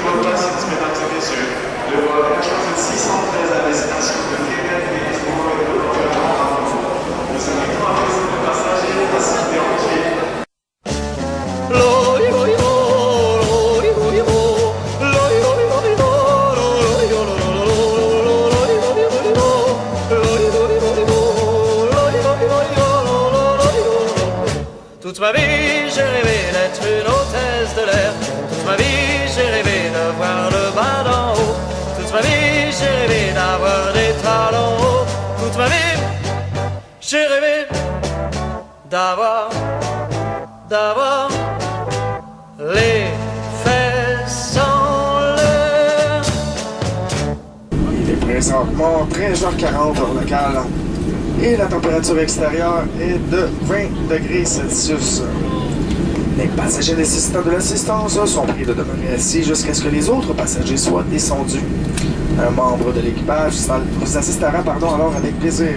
votre patience, mesdames et messieurs. Le vol Air 613 à destination de Québec et nous invitons à présent les passagers à se déranger. Toute ma vie, j'ai rêvé d'être une hôtesse de l'air. Toute ma vie, j'ai rêvé de voir le bas d'en haut. Toute ma vie, j'ai rêvé d'avoir des talons hauts. Toute ma vie, j'ai rêvé d'avoir les fesses en l'air. Il est présentement 13h40 heure locale. Et la température extérieure est de 20 degrés Celsius. Les passagers nécessitant de l'assistance sont priés de demeurer assis jusqu'à ce que les autres passagers soient descendus. Un membre de l'équipage vous assistera alors avec plaisir.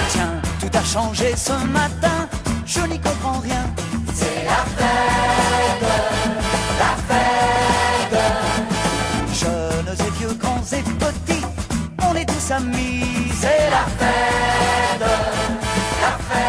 Tiens, tout a changé ce matin, je n'y comprends rien. C'est la fête, la fête. Jeunes et vieux, grands et petits, on est tous amis. C'est la fête, la fête.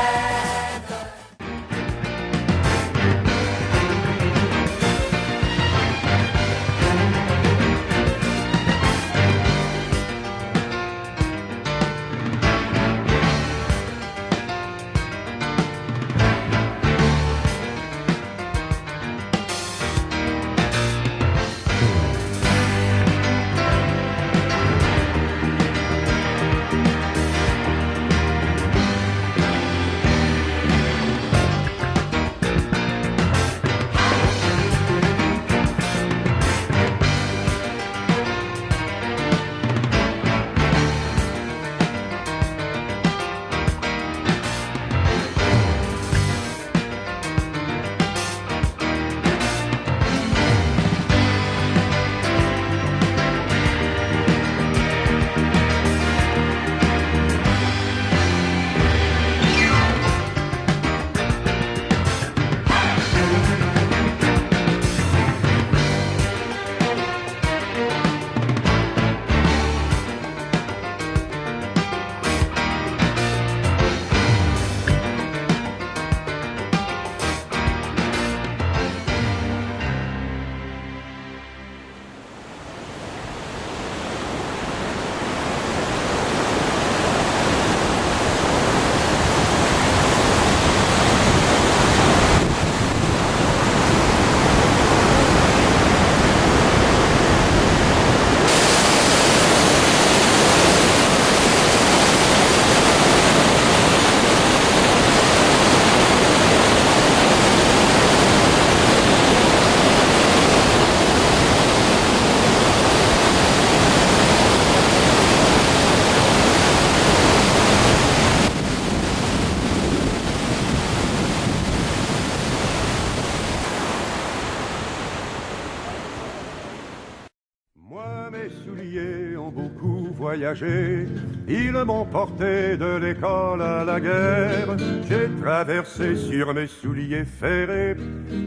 Voyager, ils m'ont porté de l'école à la guerre. J'ai traversé sur mes souliers ferrés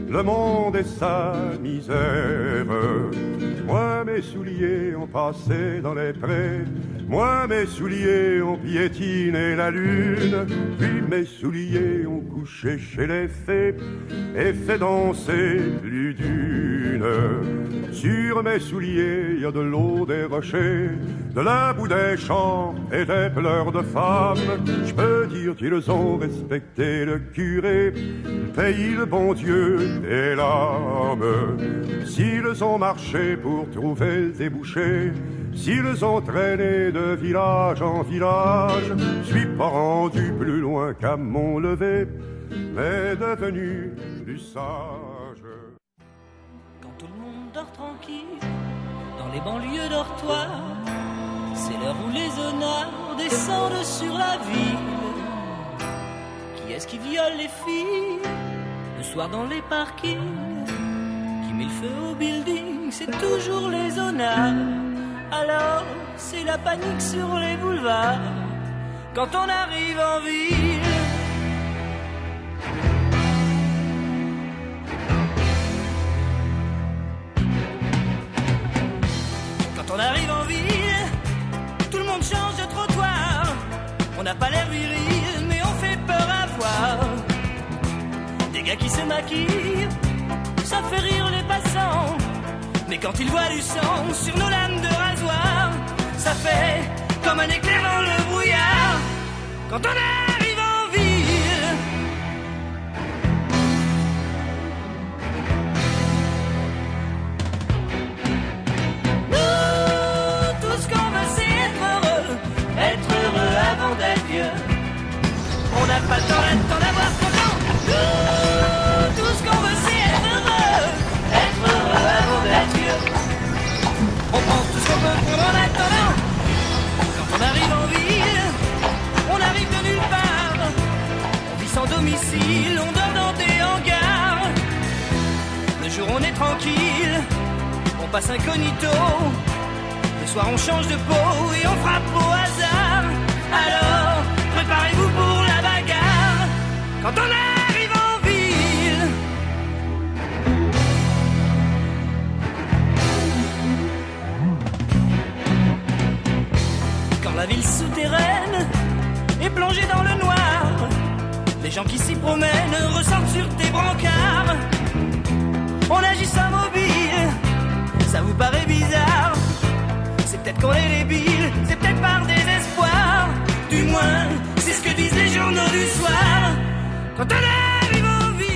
le monde et sa misère. Moi, mes souliers ont passé dans les prés. Moi, mes souliers ont piétiné la lune. Puis mes souliers ont couché chez les fées et fait danser plus d'une. Sur mes souliers, il y a de l'eau des rochers, de la boue des champs et des pleurs de femmes. Je peux dire qu'ils ont respecté le curé, le pays, le bon Dieu et l'âme. S'ils ont marché pour trouver le débouché, s'ils ont traîné de village en village, je suis pas rendu plus loin qu'à mon lever, mais devenu plus sage. Quand tout le monde dort tranquille, dans les banlieues dortoirs, c'est l'heure où les honneurs descendent sur la ville. Qui est-ce qui viole les filles le soir dans les parkings? Qui met le feu au building? C'est toujours les honneurs. Alors c'est la panique sur les boulevards. quand on arrive en ville. Quand on arrive en ville, tout le monde change de trottoir. On n'a pas l'air viril, mais on fait peur à voir. Des gars qui se maquillent, ça fait rire les passants. Mais quand ils voient du sang sur nos lames de rasoir, ça fait comme un éclair dans le brouillard. Quand on arrive en ville, nous, tout ce qu'on veut c'est être heureux avant d'être vieux. On n'a pas le temps d'avoir content. Nous, tout ce qu'on veut c'est être heureux avant d'être vieux. On prend tout ce qu'on peut prendre en attendant. Quand on arrive en ville, on arrive de nulle part. On vit sans domicile, on dort dans des hangars. Le jour on est tranquille, on passe incognito. Le soir on change de peau et on frappe au hasard. Alors, préparez-vous pour la bagarre. Quand on arrive en ville, quand la ville souterraine est plongée dans le noir, les gens qui s'y promènent ressortent sur des brancards. On agit sans mobile, ça vous paraît bizarre. C'est peut-être qu'on est débile, c'est peut-être par désespoir. Du moins, c'est ce que disent les journaux du soir. Quand on arrive en ville.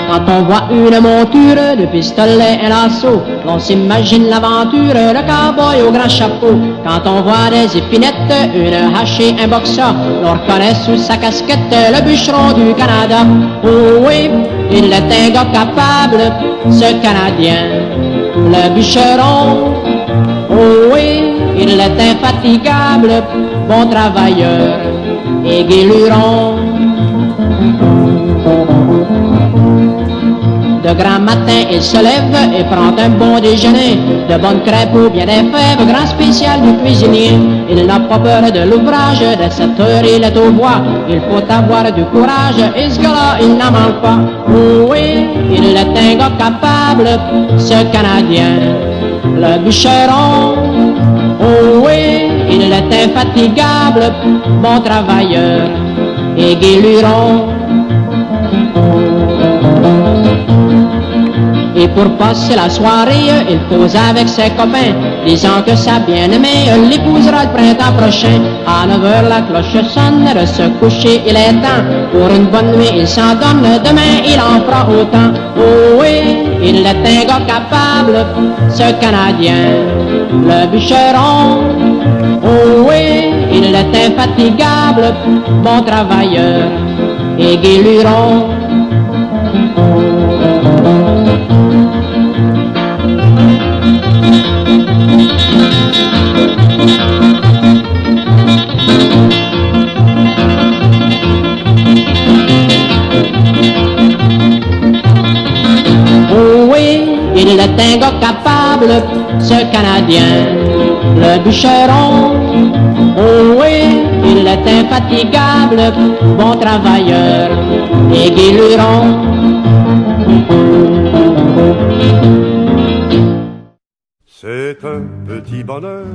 Quand on voit une monture de pistolet et l'assaut, on s'imagine l'aventure, le cowboy au grand chapeau. Quand on voit des épinettes, une hache et un boxer, on reconnaît sous sa casquette le bûcheron du Canada. Oh oui, il est un gars capable, ce Canadien, le bûcheron. Oh oui, il est infatigable, bon travailleur et gai luron. De grand matin, il se lève et prend un bon déjeuner. De bonnes crêpes ou bien des fèves, grand spécial du cuisinier. Il n'a pas peur de l'ouvrage, de 7 heures il est au bois. Il faut avoir du courage et ce gars-là, il n'en manque pas. Oh oui, il est un gars capable, ce Canadien, le bûcheron. Oh oui, il est infatigable, bon travailleur et guéluron. Et pour passer la soirée, il cause avec ses copains, disant que sa bien-aimée l'épousera le printemps prochain. À 9 heures la cloche sonne, de se coucher il est temps. Pour une bonne nuit il s'en donne, demain il en fera autant. Oh oui, il est un gars capable, ce Canadien, le bûcheron. Oh oui, il est infatigable, bon travailleur et guéluron. Oh oui, il est un gars capable, ce Canadien, le bûcheron. Oh oui, il est infatigable, bon travailleur et guéluron. C'est un petit bonheur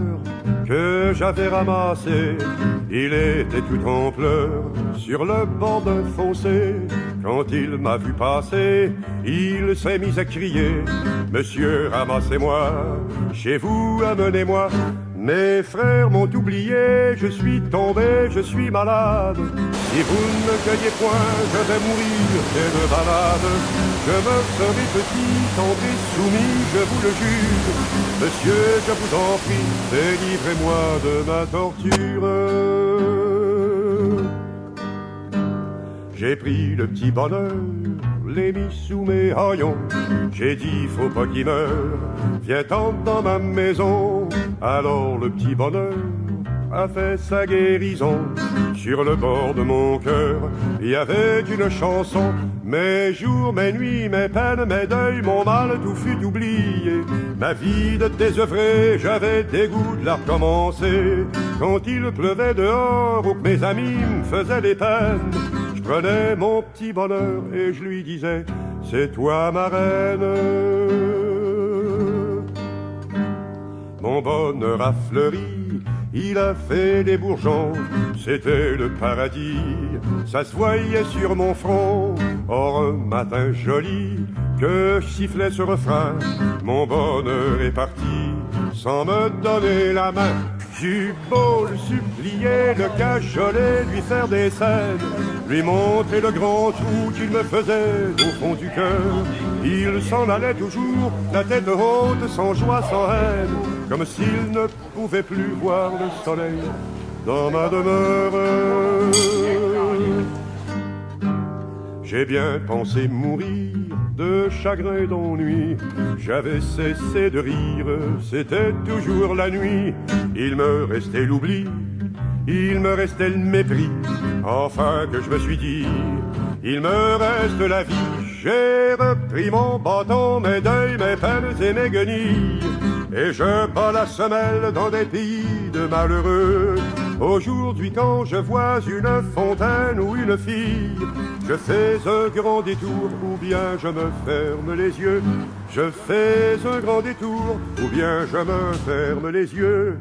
que j'avais ramassé. Il était tout en pleurs sur le bord d'un fossé. Quand il m'a vu passer, il s'est mis à crier: Monsieur, ramassez-moi, chez vous, amenez-moi. Mes frères m'ont oublié, je suis tombé, je suis malade. Si vous ne me cueillez point, je vais mourir, c'est de balade. Je me ferai petit, tendre et soumis, je vous le jure. Monsieur, je vous en prie, délivrez-moi de ma torture. J'ai pris le petit bonheur, l'ai mis sous mes haillons. J'ai dit, faut pas qu'il meure, viens-t'en dans ma maison. Alors le petit bonheur a fait sa guérison. Sur le bord de mon cœur, il y avait une chanson. Mes jours, mes nuits, mes peines, mes deuils, mon mal, tout fut oublié. Ma vie de désœuvré, j'avais dégoût de la recommencer. Quand il pleuvait dehors ou que mes amis me faisaient des peines, je prenais mon petit bonheur et je lui disais: c'est toi ma reine. Mon bonheur a fleuri, il a fait des bourgeons, c'était le paradis, ça se voyait sur mon front. Or un matin joli, que je sifflais ce refrain, mon bonheur est parti, sans me donner la main. J'eus beau le supplier, le cajoler, lui faire des scènes, lui montrer le grand trou qu'il me faisait au fond du cœur. Il s'en allait toujours, la tête haute, sans joie, sans haine, comme s'il ne pouvait plus voir le soleil dans ma demeure. J'ai bien pensé mourir de chagrin et d'ennui. J'avais cessé de rire, c'était toujours la nuit. Il me restait l'oubli, il me restait le mépris. Enfin que je me suis dit, il me reste la vie. J'ai repris mon bâton, mes deuils, mes peines et mes guenilles, et je bats la semelle dans des pays de malheureux. Aujourd'hui quand je vois une fontaine ou une fille, je fais un grand détour ou bien je me ferme les yeux. Je fais un grand détour ou bien je me ferme les yeux.